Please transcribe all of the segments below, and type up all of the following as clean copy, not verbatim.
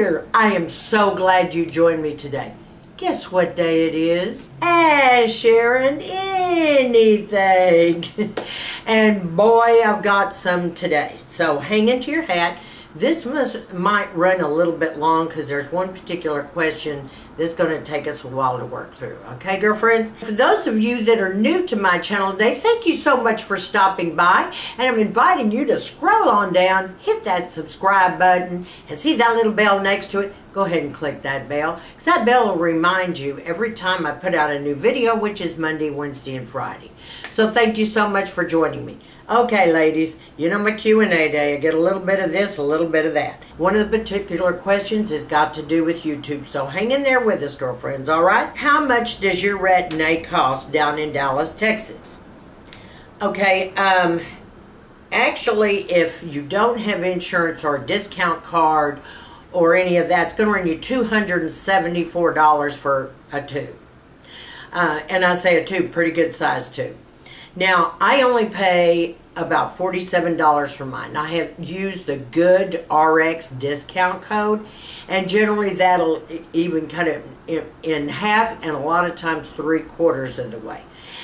there! I am so glad you joined me today. Guess what day it is? Sharon, anything. And boy, I've got some today. So hang into your hat. This might run a little bit long because there's one particular question that's going to take us a while to work through. Okay, girlfriends? For those of you that are new to my channel today, thank you so much for stopping by. And I'm inviting you to scroll on down, hit that subscribe button, and see that little bell next to it. Go ahead and click that bell, because that bell will remind you every time I put out a new video, which is Monday, Wednesday, and Friday. So thank you so much for joining me. Okay, ladies, you know my Q&A day. I get a little bit of this, a little bit of that. One of the particular questions has got to do with YouTube, so hang in there with us, girlfriends, all right? How much does your retin-A cost down in Dallas, Texas? Okay, actually, if you don't have insurance or a discount card or any of that, it's going to run you $274 for a tube. And I say a tube, pretty good size tube. Now, I only pay about $47 for mine. I have used the Good RX discount code, and generally that'll even cut it in half and a lot of times 3/4 of the way.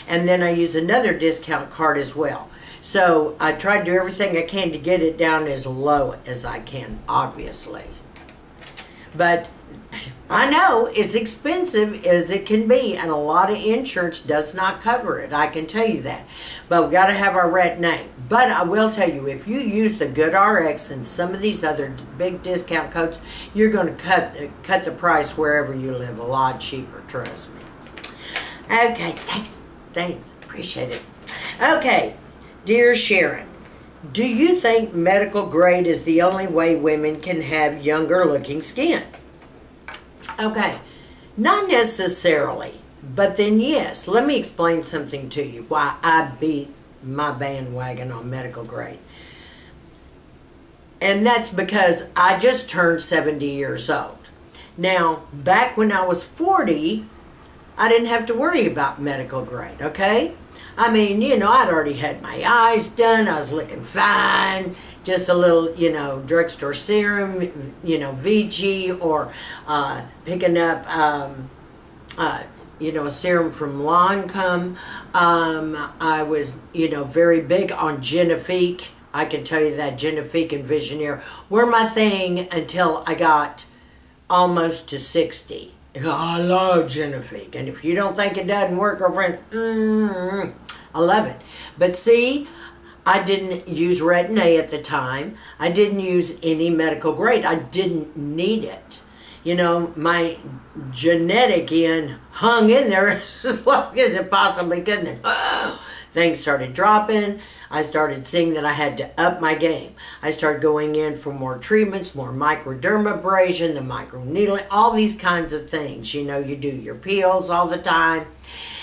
And then I use another discount card as well. So I try to do everything I can to get it down as low as I can, obviously. But I know it's expensive as it can be, and a lot of insurance does not cover it. I can tell you that. But we got to have our retin-A. But I will tell you, if you use the Good RX and some of these other big discount codes, you're going to cut the price wherever you live a lot cheaper, trust me. Okay, thanks, appreciate it. Okay, dear Sharon, do you think medical grade is the only way women can have younger looking skin? Okay, not necessarily, but then yes, let me explain something to you why I beat my bandwagon on medical grade. And that's because I just turned 70 years old. Now, back when I was 40, I didn't have to worry about medical grade, okay? I mean, you know, I'd already had my eyes done. I was looking fine. Just a little, you know, drugstore serum, you know, Vichy, or picking up, you know, a serum from Lancome. I was, you know, very big on Genifique. I can tell you that Genifique and Visionaire were my thing until I got almost to 60. I love Genifique, and if you don't think it doesn't work, girlfriend, I love it. But see, I didn't use retin-A at the time. I didn't use any medical grade. I didn't need it. You know, my genetic end hung in there as long as it possibly could. And things started dropping. I started seeing that I had to up my game. I started going in for more treatments, more microdermabrasion, the microneedling, all these kinds of things. You know, you do your peels all the time.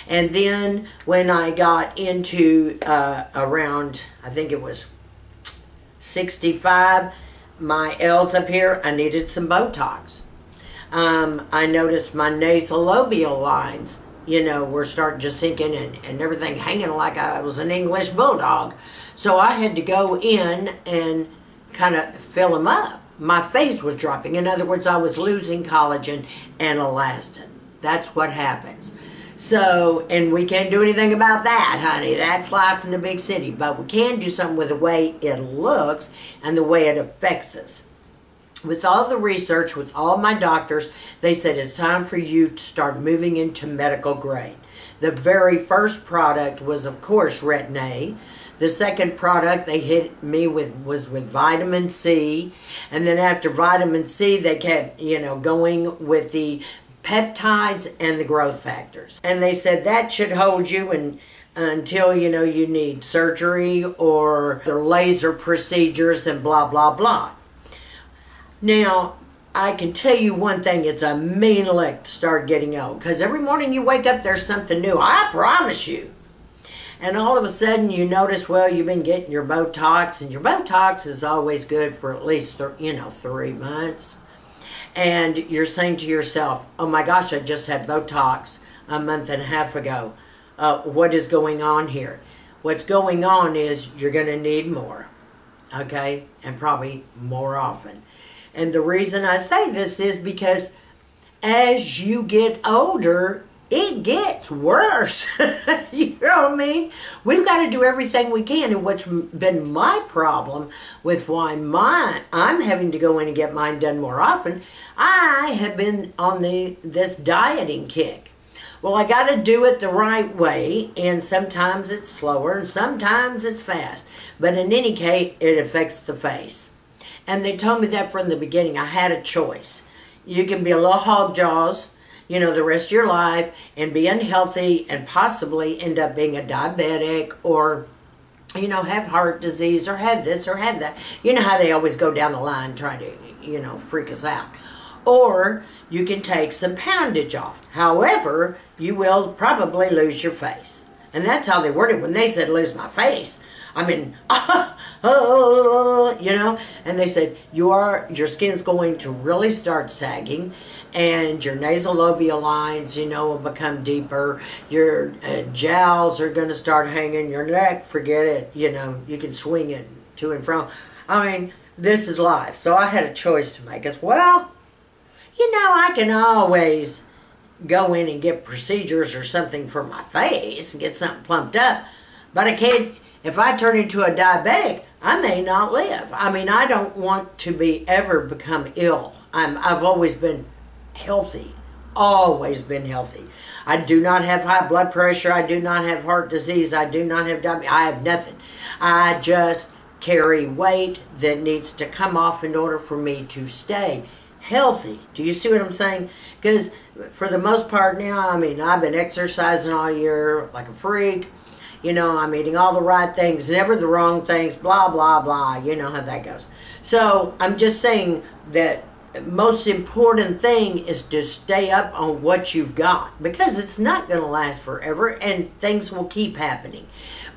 And then when I got into around, I think it was 65, my L's up here, I needed some Botox. I noticed my nasolabial lines, you know, were starting to sink in and everything hanging like I was an English bulldog. So I had to go in and kind of fill them up. My face was dropping. In other words, I was losing collagen and elastin. That's what happens. So, and we can't do anything about that, honey. That's life in the big city. But we can do something with the way it looks and the way it affects us. With all the research, with all my doctors, they said it's time for you to start moving into medical grade. The very first product was, of course, retin-A. The second product they hit me with was with vitamin C. And then after vitamin C, they kept, you know, going with the peptides and the growth factors. And they said that should hold you until, you know, you need surgery or their laser procedures and blah, blah, blah. Now, I can tell you one thing, it's a mean lick to start getting old. Because every morning you wake up, there's something new. I promise you. And all of a sudden you notice, well, you've been getting your Botox. And your Botox is always good for at least, you know, 3 months. And you're saying to yourself, oh my gosh, I just had Botox a month and a half ago. What is going on here? What's going on is you're going to need more, okay? And probably more often. And the reason I say this is because as you get older, it gets worse. You know what I mean? We've got to do everything we can. And what's been my problem with why I'm having to go in and get mine done more often, I have been on this dieting kick. Well, I got to do it the right way, and sometimes it's slower and sometimes it's fast. But in any case, it affects the face. And they told me that from the beginning. I had a choice. You can be a little hog jaws, you know, the rest of your life and be unhealthy and possibly end up being a diabetic or, you know, have heart disease or have this or have that. You know how they always go down the line trying to, you know, freak us out. Or you can take some poundage off. However, you will probably lose your face. And that's how they worded it. When they said lose my face, I mean, you know, and they said your skin's going to really start sagging, and your nasolabial lines, you know, will become deeper. Your jowls are going to start hanging. Your neck, forget it. You know, you can swing it to and from. I mean, this is life. So I had a choice to make. As well, you know, I can always go in and get procedures or something for my face and get something plumped up, but I can't. If I turn into a diabetic, I may not live. I mean, I don't want to ever become ill. I've always been healthy, always been healthy. I do not have high blood pressure. I do not have heart disease. I do not have diabetes. I have nothing. I just carry weight that needs to come off in order for me to stay healthy. Do you see what I'm saying? Because for the most part now, I mean, I've been exercising all year like a freak. You know, I'm eating all the right things, never the wrong things, blah, blah, blah. You know how that goes. So I'm just saying that most important thing is to stay up on what you've got, because it's not going to last forever and things will keep happening.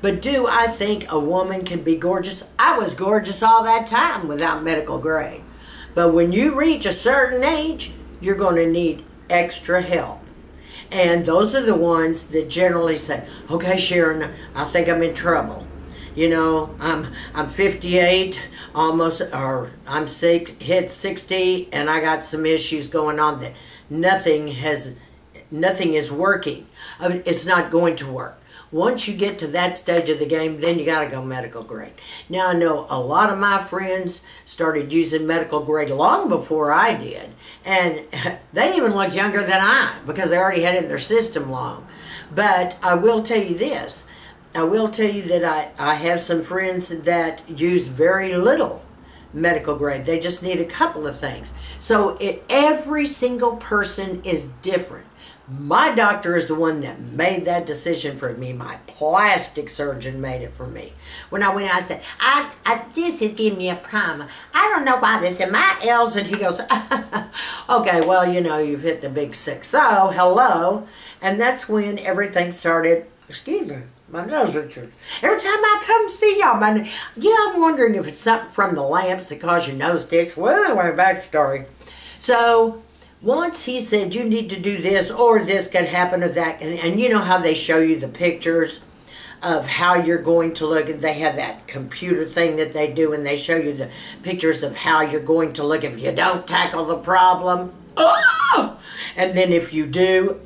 But do I think a woman can be gorgeous? I was gorgeous all that time without medical grade. But when you reach a certain age, you're going to need extra help. And those are the ones that generally say, okay, Sharon, I think I'm in trouble. You know, I'm 58, almost, or I'm hit 60, and I got some issues going on that nothing is working. I mean, it's not going to work. Once you get to that stage of the game, then you got to go medical grade. Now, I know a lot of my friends started using medical grade long before I did. And they even look younger than I, because they already had it in their system long. But I will tell you this. I will tell you that I have some friends that use very little medical grade. They just need a couple of things. So every single person is different. My doctor is the one that made that decision for me. My plastic surgeon made it for me. When I went out, I said, this is giving me a problem. I don't know why this in my L's. And he goes, okay, well, you know, you've hit the big 6. So, hello. And that's when everything started, excuse me, my nose itches. Every time I come see y'all, I'm wondering if it's something from the lamps that cause your nose itch. Well, anyway, backstory. So, once he said, you need to do this, or this could happen, or that, and you know how they show you the pictures of how you're going to look. They have that computer thing that they do, and they show you the pictures of how you're going to look if you don't tackle the problem. Oh! And then if you do,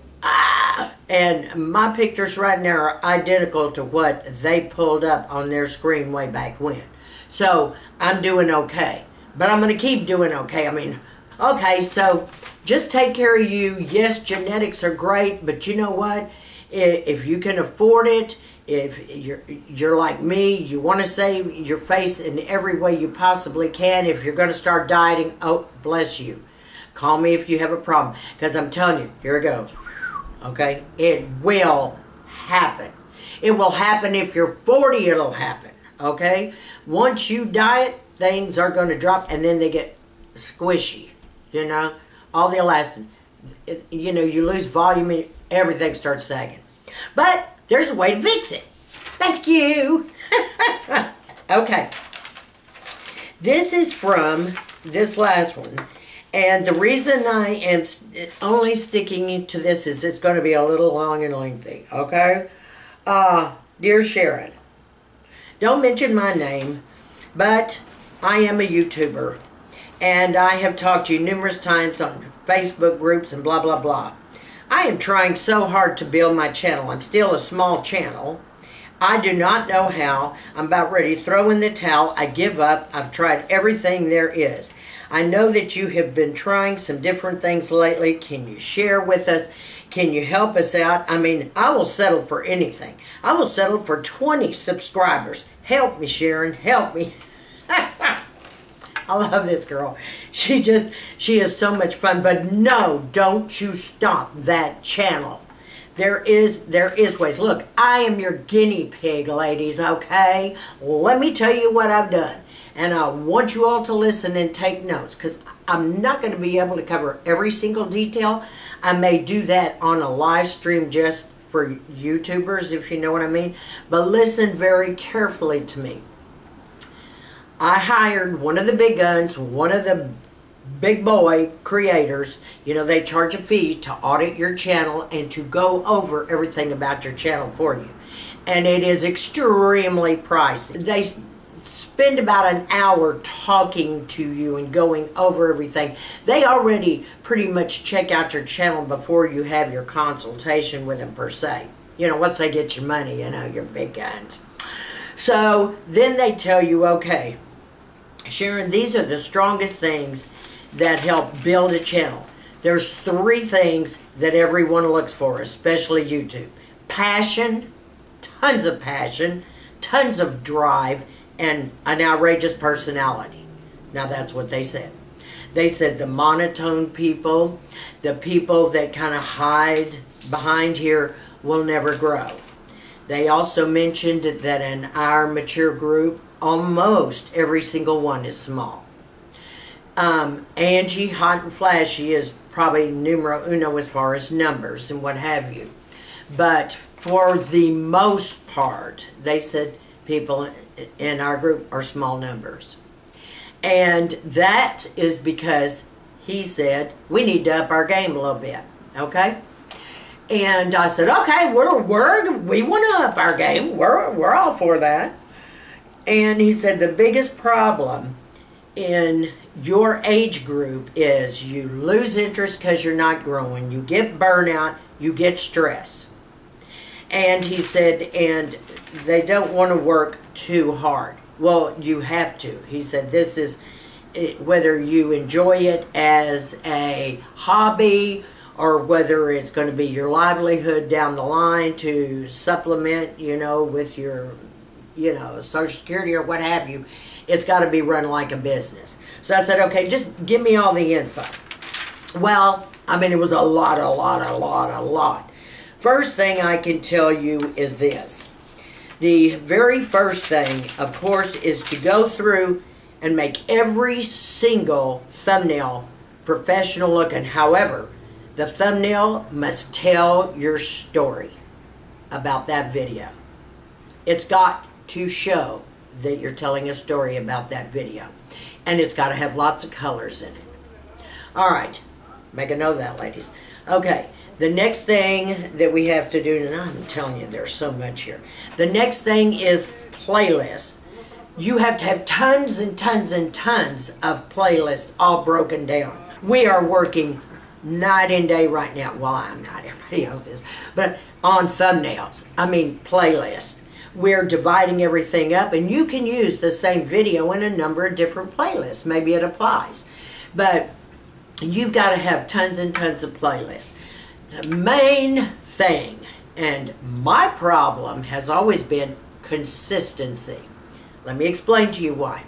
and my pictures right now are identical to what they pulled up on their screen way back when. So I'm doing okay, but I'm going to keep doing okay. I mean, okay, so just take care of you. Yes, genetics are great, but you know what? If you can afford it, if you're like me, you want to save your face in every way you possibly can. If you're going to start dieting, oh, bless you. Call me if you have a problem, because I'm telling you, here it goes. Okay? It will happen. It will happen. If you're 40, it'll happen. Okay? Once you diet, things are going to drop, and then they get squishy. You know? All the elastin. You know, you lose volume, and everything starts sagging. But there's a way to fix it. Thank you. Okay. This is from this last one. And the reason I am only sticking to this is it's going to be a little long and lengthy, okay? Dear Sharon, don't mention my name, but I am a YouTuber. And I have talked to you numerous times on Facebook groups and blah, blah, blah. I am trying so hard to build my channel. I'm still a small channel. I do not know how. I'm about ready to throw in the towel. I give up. I've tried everything there is. I know that you have been trying some different things lately. Can you share with us? Can you help us out? I mean, I will settle for anything. I will settle for 20 subscribers. Help me, Sharon. Help me. I love this girl. She is so much fun. But no, don't you stop that channel. There is ways. Look, I am your guinea pig, ladies, okay? Let me tell you what I've done. And I want you all to listen and take notes, because I'm not going to be able to cover every single detail. I may do that on a live stream just for YouTubers, if you know what I mean. But listen very carefully to me. I hired one of the big guns, one of the big boy creators. You know, they charge a fee to audit your channel and to go over everything about your channel for you. And it is extremely pricey. They spend about an hour talking to you and going over everything. They already pretty much check out your channel before you have your consultation with them, per se. You know, once they get your money, you know, your big guns. So then they tell you, okay, Sharon, these are the strongest things that help build a channel. There's 3 things that everyone looks for, especially YouTube. Passion, tons of passion, tons of drive, and an outrageous personality. Now that's what they said. They said the monotone people, the people that kind of hide behind here, will never grow. They also mentioned that in our mature group, almost every single one is small. Angie, Hot and Flashy, is probably numero uno as far as numbers and what have you. But for the most part, they said people in our group are small numbers. And that is because he said we need to up our game a little bit, okay? And I said, okay, we want to up our game. We're all for that. And he said the biggest problem in your age group is you lose interest because you're not growing. You get burnout. You get stress. And he said, and they don't want to work too hard. Well, you have to. He said this is, whether you enjoy it as a hobby or whether it's going to be your livelihood down the line to supplement, you know, with your, you know, Social Security or what have you, it's got to be run like a business. So I said, okay, just give me all the info. Well, I mean, it was a lot. First thing I can tell you is this. The very first thing, of course, is to go through and make every single thumbnail professional looking. However, the thumbnail must tell your story about that video. It's got to show that you're telling a story about that video. And it's got to have lots of colors in it. All right. Make a note of that, ladies. Okay. The next thing that we have to do, and I'm telling you, there's so much here. The next thing is playlists. You have to have tons and tons and tons of playlists all broken down. We are working night and day right now. Well, I'm not. Everybody else is. But on thumbnails. I mean, playlists. We're dividing everything up, and you can use the same video in a number of different playlists. Maybe it applies. But you've got to have tons and tons of playlists. The main thing, and my problem has always been consistency. Let me explain to you why.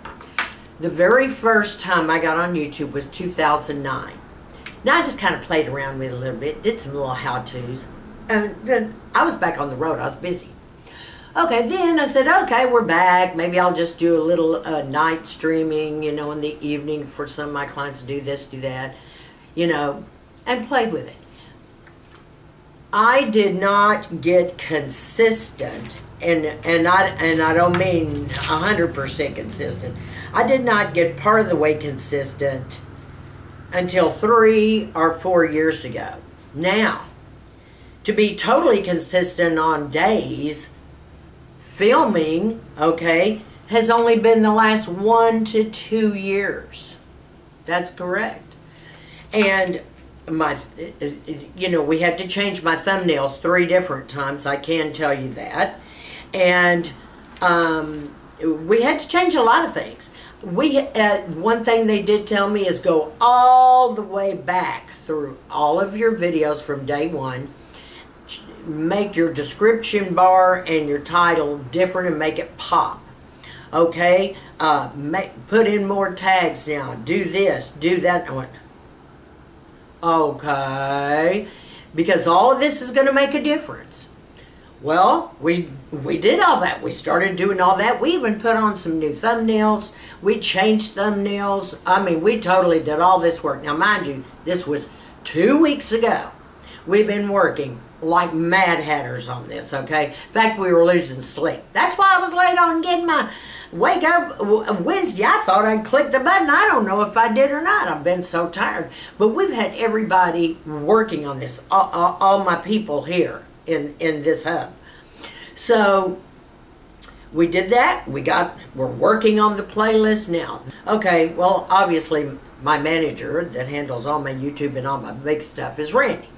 The very first time I got on YouTube was 2009. Now I just kind of played around with it a little bit, did some little how-tos, and then I was back on the road. I was busy. Okay, then I said, okay, we're back. Maybe I'll just do a little night streaming, you know, in the evening for some of my clients to do this, do that, you know, and played with it. I did not get consistent, and I don't mean 100% consistent. I did not get part of the way consistent until 3 or 4 years ago. Now, to be totally consistent on days, filming, okay, has only been the last 1 to 2 years. That's correct. And we had to change my thumbnails 3 different times. I can tell you that. And we had to change a lot of things. One thing they did tell me is go all the way back through all of your videos from day one. Make your description bar and your title different and make it pop. Okay? Put in more tags now. Do this, do that. I went, okay. Because all of this is going to make a difference. Well, we did all that. We started doing all that. We even put on some new thumbnails. We changed thumbnails. I mean, we totally did all this work. Now, mind you, this was 2 weeks ago. We've been working like mad hatters on this, okay? In fact, we were losing sleep. That's why I was late on getting my wake up Wednesday. I thought I'd click the button. I don't know if I did or not. I've been so tired. But we've had everybody working on this, all my people here in this hub. So we did that. We're working on the playlist now. Okay, well, obviously my manager that handles all my YouTube and all my big stuff is Randy.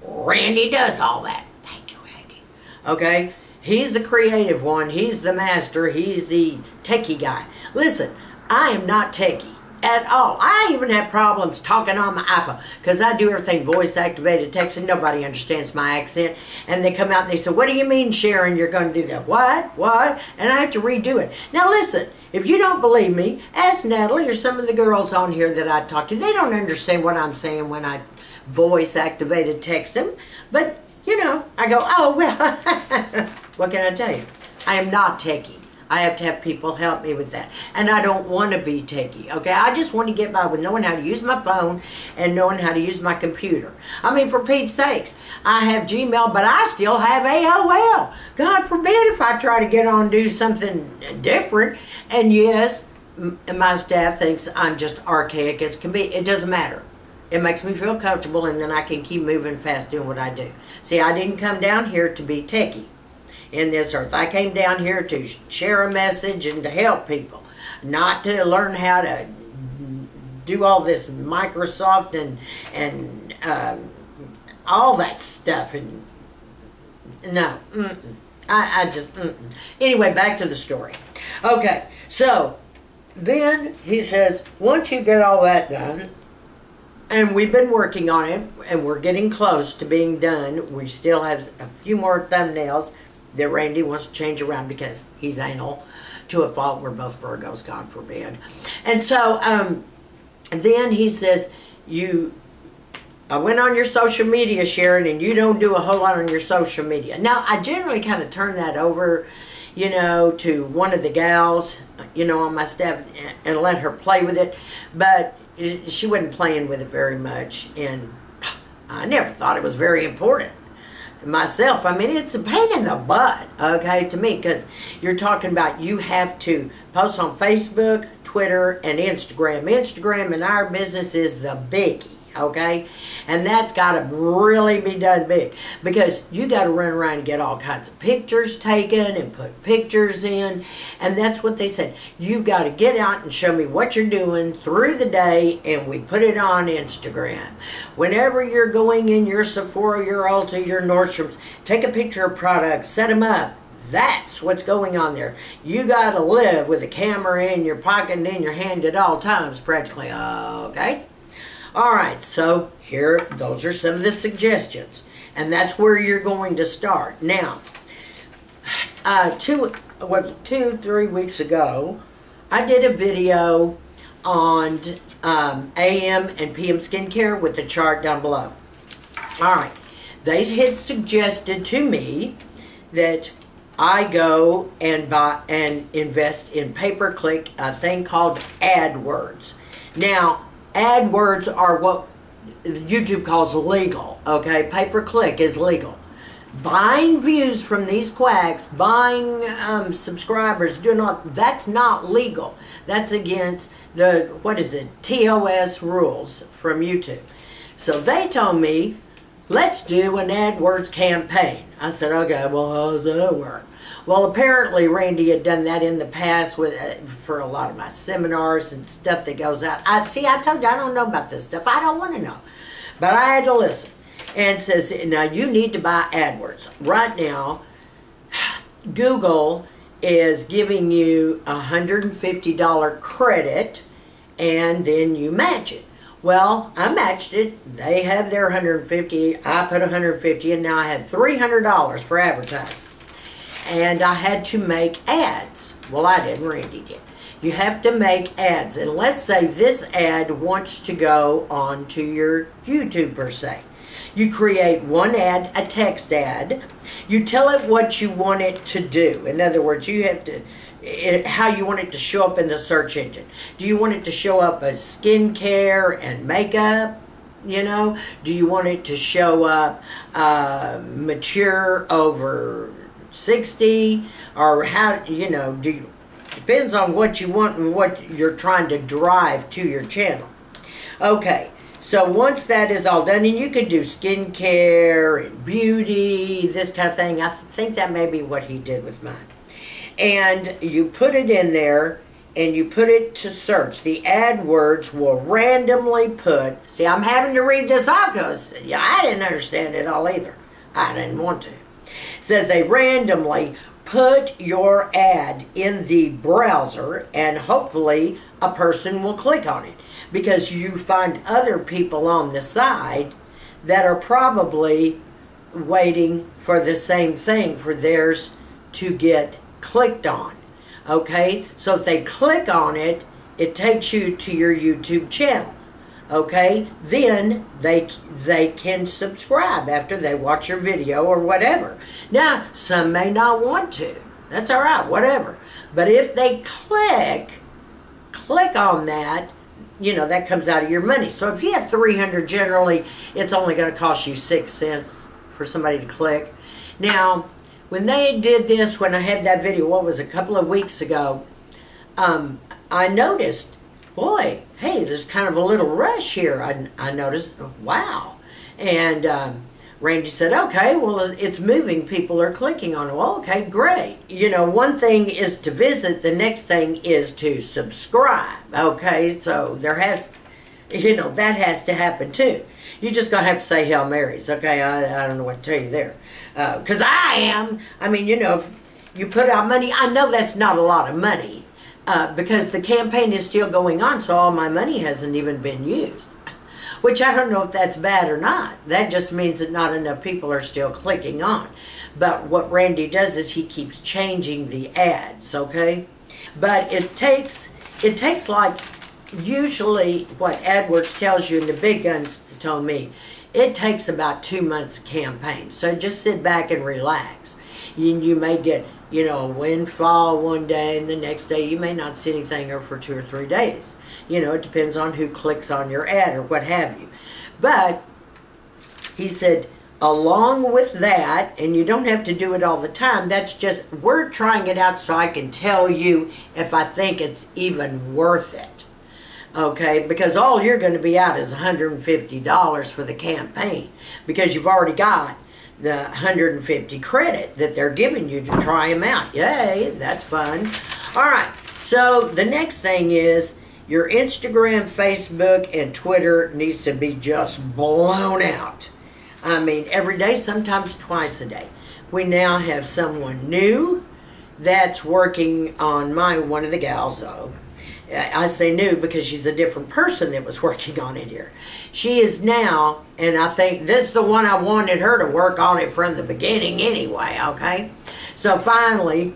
Randy does all that. Thank you, Randy. Okay? He's the creative one. He's the master. He's the techie guy. Listen, I am not techie at all. I even have problems talking on my iPhone because I do everything voice-activated text and nobody understands my accent. And they come out and they say, what do you mean, Sharon, you're going to do that? What? And I have to redo it. Now, listen, if you don't believe me, ask Natalie or some of the girls on here that I talk to. They don't understand what I'm saying when I voice-activated text them. But, I go, oh, well, what can I tell you? I am not techie. I have to have people help me with that. And I don't want to be techie, okay? I just want to get by with knowing how to use my phone and knowing how to use my computer. I mean, for Pete's sakes, I have Gmail, but I still have AOL. God forbid if I try to get on and do something different. And yes, my staff thinks I'm just archaic as can be. It doesn't matter. It makes me feel comfortable, and then I can keep moving fast doing what I do. See, I didn't come down here to be techie in this earth. I came down here to share a message and to help people, not to learn how to do all this Microsoft and all that stuff. And no, I just Anyway, back to the story. Okay, so then he says, once you get all that done, and we've been working on it, and we're getting close to being done. We still have a few more thumbnails that Randy wants to change around because he's anal to a fault. We're both Virgos, God forbid. And so then he says, I went on your social media, Sharon, and you don't do a whole lot on your social media. Now, I generally kind of turn that over, to one of the gals, on my staff and let her play with it. But she wasn't playing with it very much, and I never thought it was very important myself. I mean, it's a pain in the butt, okay, to me, because you're talking about you have to post on Facebook, Twitter, and Instagram. Instagram in our business is the biggie, okay? And that's got to really be done big, because you got to run around and get all kinds of pictures taken and put pictures in, and that's what they said. You've got to get out and show me what you're doing through the day, and we put it on Instagram. Whenever you're going in your Sephora, your Ulta, your Nordstrom's, take a picture of products, set them up. That's what's going on there. You got to live with a camera in your pocket and in your hand at all times, practically, okay? All right, so those are some of the suggestions, and that's where you're going to start. Now, 3 weeks ago, I did a video on AM and PM skincare with the chart down below. All right, they had suggested to me that I go and buy and invest in pay-per-click, a thing called AdWords. Now, AdWords are what YouTube calls legal, okay? Pay-per-click is legal. Buying views from these quacks, buying subscribers, that's not legal. That's against the, TOS rules from YouTube. So they told me, let's do an AdWords campaign. I said, okay, well, how does that work? Well, apparently Randy had done that in the past with for a lot of my seminars and stuff that goes out. I told you I don't know about this stuff. I don't want to know. But I had to listen. And says, now you need to buy AdWords. Right now, Google is giving you a $150 credit, and then you match it. Well, I matched it. They have their $150. I put $150, and now I had $300 for advertising. And I had to make ads. Well, I didn't. Randy did. You have to make ads. And let's say this ad wants to go on to your YouTube, per se. You create one ad, a text ad. You tell it what you want it to do. In other words, you have to, how you want it to show up in the search engine. Do you want it to show up as skincare and makeup? You know, do you want it to show up mature over 60? Or how, you know, depends on what you want and what you're trying to drive to your channel. Okay. So once that is all done, and you could do skincare and beauty, this kind of thing. I think that may be what he did with mine. And you put it in there, and you put it to search. The AdWords will randomly put, see, I'm having to read this off because I didn't understand it all either. I didn't want to. It says they randomly put your ad in the browser, and hopefully a person will click on it. Because you find other people on the side that are probably waiting for the same thing for theirs to get clicked on. Okay? So if they click on it, it takes you to your YouTube channel. Okay? Then they can subscribe after they watch your video or whatever. Now, some may not want to. That's all right, whatever. But if they click on that, you know, that comes out of your money. So if you have 300, generally, it's only going to cost you 6 cents for somebody to click. Now, when they did this, when I had that video, what was it, a couple of weeks ago, I noticed, boy, hey, there's kind of a little rush here. I noticed, wow. And Randy said, okay, well, it's moving. People are clicking on it. Well, okay, great. You know, one thing is to visit. The next thing is to subscribe. Okay, so there has, you know, that has to happen too. You're just going to have to say Hail Marys. Okay, I don't know what to tell you there. Because I mean, you know, if you put out money, I know that's not a lot of money. Because the campaign is still going on, so all my money hasn't even been used. Which I don't know if that's bad or not. That just means that not enough people are still clicking on. But what Randy does is he keeps changing the ads, okay? But it takes like, usually what AdWords tells you, and the big guns told me, it takes about 2 months campaign. So just sit back and relax. You may get, you know, a windfall one day, and the next day you may not see anything for 2 or 3 days. You know, it depends on who clicks on your ad or what have you. But he said, along with that, and you don't have to do it all the time, that's just, we're trying it out so I can tell you if I think it's even worth it. Okay, because all you're going to be out is $150 for the campaign, because you've already got the 150 credit that they're giving you to try them out. Yay, that's fun. All right, so the next thing is your Instagram, Facebook, and Twitter needs to be just blown out. I mean, every day, sometimes twice a day. We now have someone new that's working on one of the gals, though. I say new because she's a different person that was working on it here. She is now, and I think this is the one I wanted her to work on it from the beginning anyway, okay? So finally,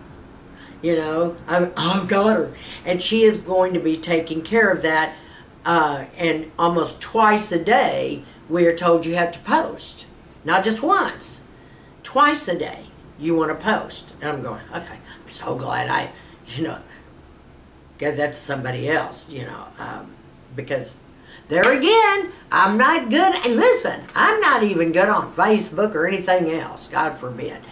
you know, I've got her. And she is going to be taking care of that. And almost twice a day, we are told you have to post. Not just once. Twice a day, you want to post. And I'm going, okay, I'm so glad I, you know, gave that to somebody else, you know. Because there again, I'm not good. And listen, I'm not even good on Facebook or anything else, God forbid.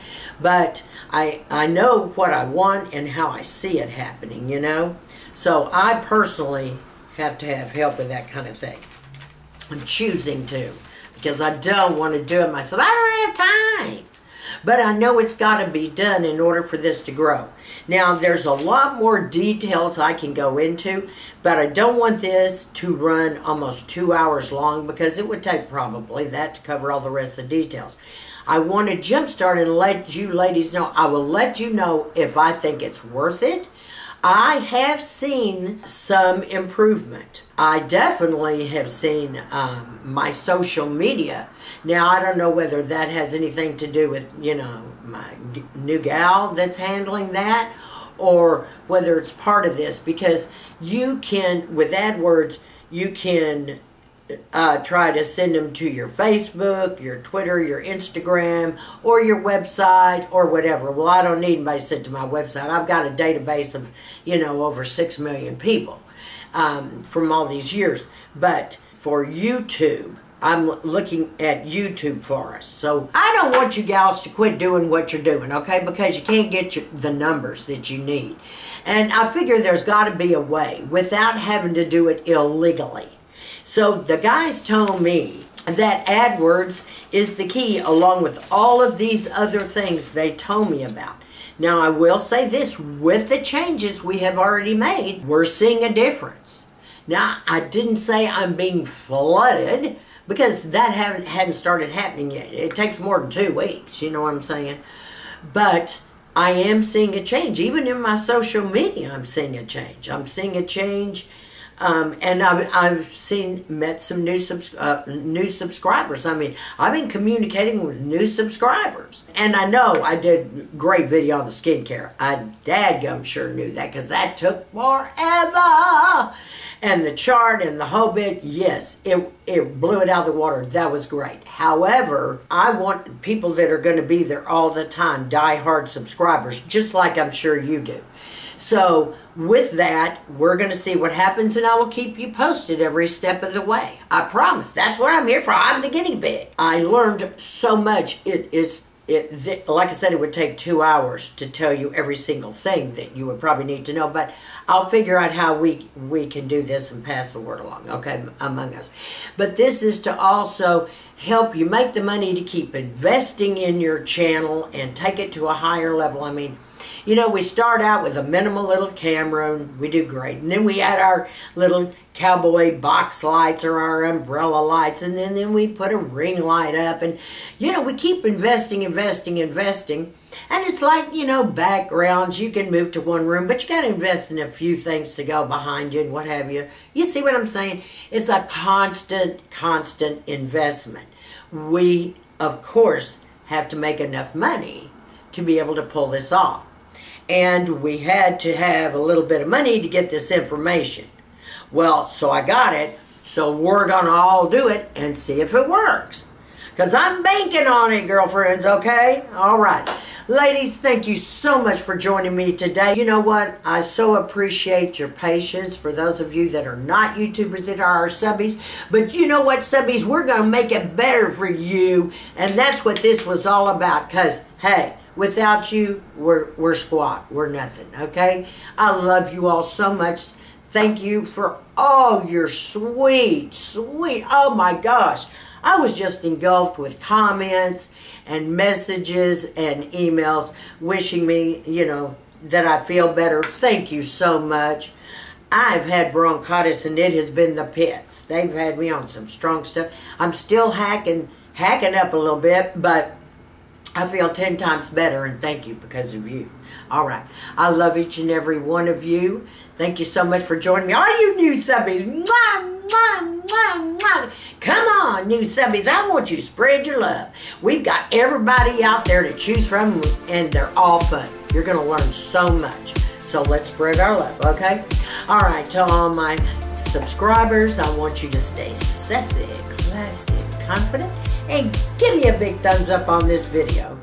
But I know what I want and how I see it happening, you know. So I personally have to have help with that kind of thing. I'm choosing to, because I don't want to do it myself. I don't have time. But I know it's got to be done in order for this to grow. Now, there's a lot more details I can go into, but I don't want this to run almost 2 hours long because it would take probably that to cover all the rest of the details. I want to jumpstart and let you ladies know. I will let you know if I think it's worth it. I have seen some improvement. I definitely have seen my social media. Now, I don't know whether that has anything to do with, you know, my new gal that's handling that, or whether it's part of this, because you can, with AdWords, you can try to send them to your Facebook, your Twitter, your Instagram, or your website, or whatever. Well, I don't need anybody sent to my website. I've got a database of, you know, over 6 million people from all these years. But for YouTube, I'm looking at YouTube for us. So I don't want you gals to quit doing what you're doing, okay? Because you can't get the numbers that you need. And I figure there's got to be a way without having to do it illegally. So the guys told me that AdWords is the key, along with all of these other things they told me about. Now, I will say this, with the changes we have already made, we're seeing a difference. Now, I didn't say I'm being flooded, because that hadn't started happening yet. It takes more than 2 weeks, you know what I'm saying? But I am seeing a change. Even in my social media, I'm seeing a change. I'm seeing a change. And I've met some new subscribers. I mean, I've been communicating with new subscribers. And I know I did a great video on the skincare. I dadgum sure knew that, because that took forever. And the chart and the whole bit, yes, it blew it out of the water. That was great. However, I want people that are going to be there all the time, die-hard subscribers, just like I'm sure you do. So with that, we're going to see what happens, and I will keep you posted every step of the way. I promise. That's what I'm here for. I'm the guinea pig. I learned so much. Like I said, it would take 2 hours to tell you every single thing that you would probably need to know, but I'll figure out how we can do this and pass the word along, okay, among us. But this is to also help you make the money to keep investing in your channel and take it to a higher level. I mean, you know, we start out with a minimal little camera, and we do great. And then we add our little cowboy box lights or our umbrella lights, and then we put a ring light up. And, you know, we keep investing. And it's like, you know, backgrounds. You can move to one room, but you got to invest in a few things to go behind you and what have you. You see what I'm saying? It's a constant investment. We, of course, have to make enough money to be able to pull this off. And we had to have a little bit of money to get this information. Well, so I got it, so we're going to all do it and see if it works. Because I'm banking on it, girlfriends, okay? All right. Ladies, thank you so much for joining me today. You know what? I so appreciate your patience for those of you that are not YouTubers, that are our subbies. But you know what, subbies? We're going to make it better for you. And that's what this was all about. Because, hey, without you, we're squat. We're nothing, okay? I love you all so much. Thank you for all your sweet, oh my gosh. I was just engulfed with comments and messages and emails wishing me, you know, that I feel better. Thank you so much. I've had bronchitis and it has been the pits. They've had me on some strong stuff. I'm still hacking up a little bit, but I feel 10 times better, and thank you because of you. All right. I love each and every one of you. Thank you so much for joining me. All you new subbies. Mwah, mwah, mwah, mwah. Come on, new subbies. I want you to spread your love. We've got everybody out there to choose from, and they're all fun. You're going to learn so much. So let's spread our love, okay? All right, to all my subscribers, I want you to stay sassy, classy, confident, and give me a big thumbs up on this video.